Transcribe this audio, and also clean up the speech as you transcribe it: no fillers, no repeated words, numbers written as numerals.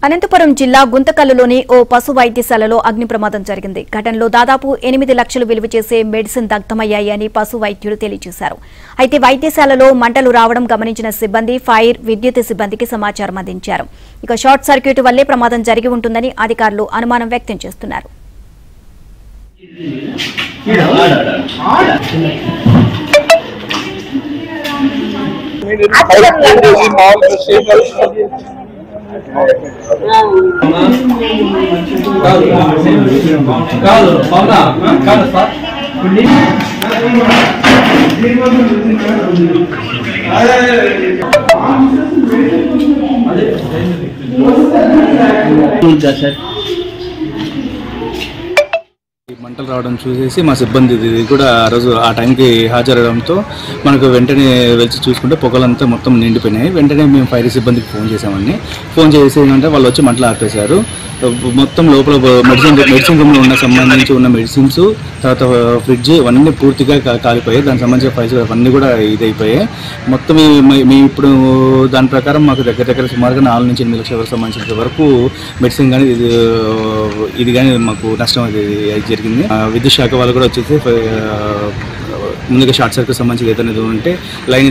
అనంతపురం జిల్లా గుంతకల్లులోని ఓ పశు వైద్యశాలలో అగ్ని ప్రమాదం జరిగింది. ఘటనలో దాదాపు 8 లక్షలు విలువ చేసే మెడిసిన్ దగ్ధమయ్యాయని పశు వైద్యులు తెలియజేశారు. అయితే వైద్యశాలలో మంటలు రావడం గమనించిన సిబ్బంది ఫైర్, విద్యుత్ సిబ్బందికి సమాచారం అందించారు. ఇక షార్ట్ సర్క్యూట్ వల్లే ప్రమాదం జరిగి ఉంటుందని అధికారులు అనుమానం వ్యక్తం చేస్తున్నారు. మంటలు రావడం చూసేసి మా సిబ్బంది కూడా ఆ రోజు ఆ టైంకి హాజరవడంతో మనకు వెంటనే వెళ్ళి చూసుకుంటే పొగలంతా మొత్తం నిండిపోయినాయి. వెంటనే మేము ఫైర్ సిబ్బందికి ఫోన్ చేసామండి. ఫోన్ చేసేదంటే వాళ్ళు వచ్చి మంటలు ఆపేశారు. మొత్తం లోపల మెడిసిన్ రూమ్లో సంబంధించి ఉన్న మెడిసిన్స్, తర్వాత ఫ్రిడ్జ్ ఇవన్నీ పూర్తిగా కాలిపోయాయి. దానికి సంబంధించిన ఫైల్స్ అవన్నీ కూడా ఇదైపోయాయి. మొత్తం మేము ఇప్పుడు దాని ప్రకారం మాకు దగ్గర సుమారుగా 4 నుంచి 8 లక్షల వరకు సంబంధించిన వరకు మెడిసిన్ కానీ ఇది కానీ మాకు నష్టం అది జరిగింది. విద్యుత్ శాఖ వాళ్ళు కూడా వచ్చేసి ముందుగా షార్ట్ సర్క్యూట్ సంబంధించి ఏదైనా ఉంటే లైన్